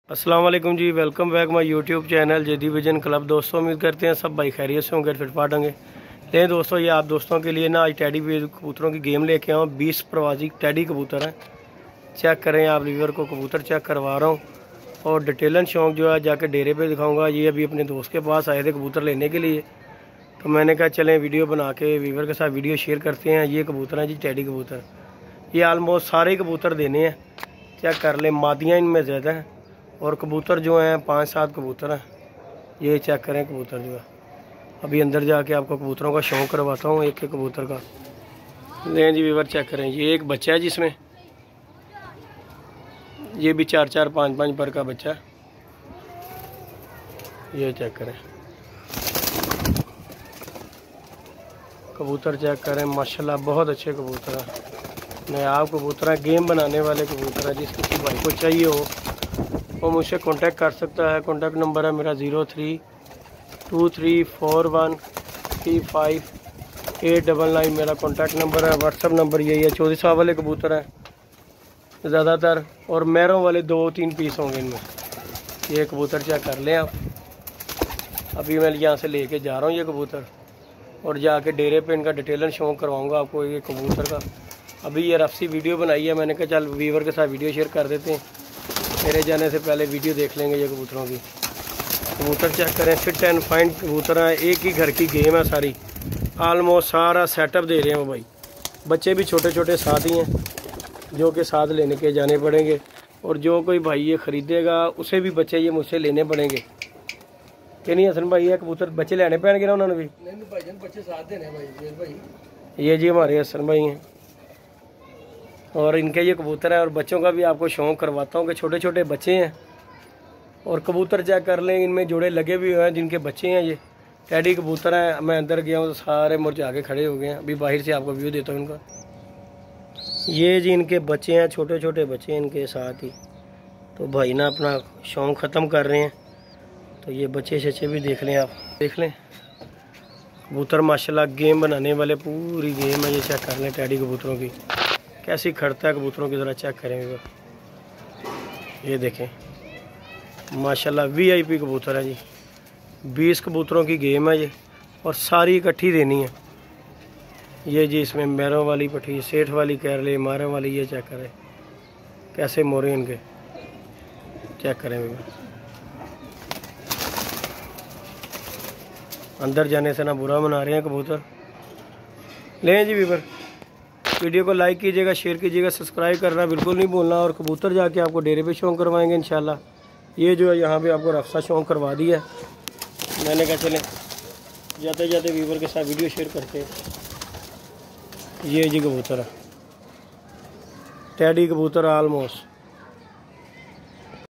अस्सलाम वालेकुम जी, welcome back my YouTube channel JD vision club. दोस्तों उम्मीद करते हैं सब भाई खैरियत से होंगे, फिटफाट होंगे। लेकिन दोस्तों ये आप दोस्तों के लिए ना आज टैडी कबूतरों की गेम लेके आऊँ। 20 प्रवासी टैडी कबूतर हैं। चेक करें आप लीवर को, कबूतर चेक करवा रहा हूँ और डिटेलन शौक जो है जाके डेरे पे दिखाऊँगा। ये अभी अपने दोस्त के पास आए थे कबूतर लेने के लिए, तो मैंने कहा चलें वीडियो बना के वीवर के साथ वीडियो शेयर करते हैं। ये कबूतर हैं जी टैडी कबूतर। ये आलमोस्ट सारे कबूतर देने हैं, चेक कर लें। मादियाँ इनमें ज़्यादा हैं और कबूतर जो हैं 5-7 कबूतर हैं। ये चेक करें कबूतर जो है। अभी अंदर जाके आपको कबूतरों का शौक़ करवाता हूँ एक एक कबूतर का। लें जी व्यूअर चेक करें। ये एक बच्चा है जिसमें, ये भी 4-4, 5-5 पर का बच्चा है। ये चेक करें कबूतर, चेक करें माशाल्लाह बहुत अच्छे कबूतर हैं। नायाब कबूतर हैं, गेम बनाने वाले कबूतर हैं। जिस किसी भाई को चाहिए हो वो मुझसे कांटेक्ट कर सकता है। कांटेक्ट नंबर है मेरा 0323413589 मेरा कांटेक्ट नंबर है। व्हाट्सअप नंबर यही है। 2400 वाले कबूतर हैं ज़्यादातर और मैरों वाले 2-3 पीस होंगे इनमें। ये कबूतर चेक कर लें आप। अभी मैं यहाँ से लेके जा रहा हूँ ये कबूतर और जाके डेरे पे इनका डिटेलन शो करवाऊँगा आपको ये कबूतर का। अभी ये रफ सी वीडियो बनाई है, मैंने कहा चल व्यूअर के साथ वीडियो शेयर कर देते हैं। मेरे जाने से पहले वीडियो देख लेंगे ये कबूतरों की। कबूतर चेक करें, फिट एंड फाइन कबूतर हैं। एक ही घर की गेम है सारी, आलमोस्ट सारा सेटअप दे रहे हैं वो भाई। बच्चे भी छोटे छोटे साथ ही हैं जो कि साथ लेने के जाने पड़ेंगे। और जो कोई भाई ये ख़रीदेगा उसे भी बच्चे ये मुझसे लेने पड़ेंगे कि नहीं हसन भाई? ये कबूतर बच्चे लेने पैणगे ना उन्होंने भी? नहीं भाई बच्चे साथ देने भाई। ये जी हमारे हसन भाई हैं और इनके ये कबूतर है। और बच्चों का भी आपको शौक़ करवाता हूँ कि छोटे छोटे बच्चे हैं और कबूतर चेक कर लें। इनमें जोड़े लगे भी हुए हैं जिनके बच्चे हैं। ये टैडी कबूतर हैं। मैं अंदर गया हूँ तो सारे मुरझा के खड़े हो गए हैं। अभी बाहर से आपको व्यू देता हूँ इनका। ये जी इनके बच्चे हैं, छोटे छोटे बच्चे हैं इनके साथ ही। तो भाई ना अपना शौक़ ख़त्म कर रहे हैं, तो ये बच्चे शच्चे भी देख लें आप, देख लें। कबूतर माशाल्लाह गेम बनाने वाले, पूरी गेम है। ये चेक कर लें टैडी कबूतरों की कैसी खड़ता है कबूतरों की, ज़रा चेक करेंगे। ये देखें माशाल्लाह VIP कबूतर है जी। 20 कबूतरों की गेम है ये और सारी इकट्ठी देनी है। ये जी इसमें मैरों वाली पट्टी, सेठ वाली केरले, मारों वाली। ये चेक करें कैसे मोरे इनके, चेक करें। अंदर जाने से ना बुरा मना रहे हैं कबूतर। लें जी वीवर, वीडियो को लाइक कीजिएगा, शेयर कीजिएगा, सब्सक्राइब करना बिल्कुल नहीं भूलना। और कबूतर जाके आपको डेरे पे शौक़ करवाएंगे इंशाल्लाह। ये जो है यहाँ पे आपको रफ्सा शौक़ करवा दिया। मैंने कहा चलें जाते जाते वीवर के साथ वीडियो शेयर करते हैं। ये जी कबूतर है टैडी कबूतर आलमोस्ट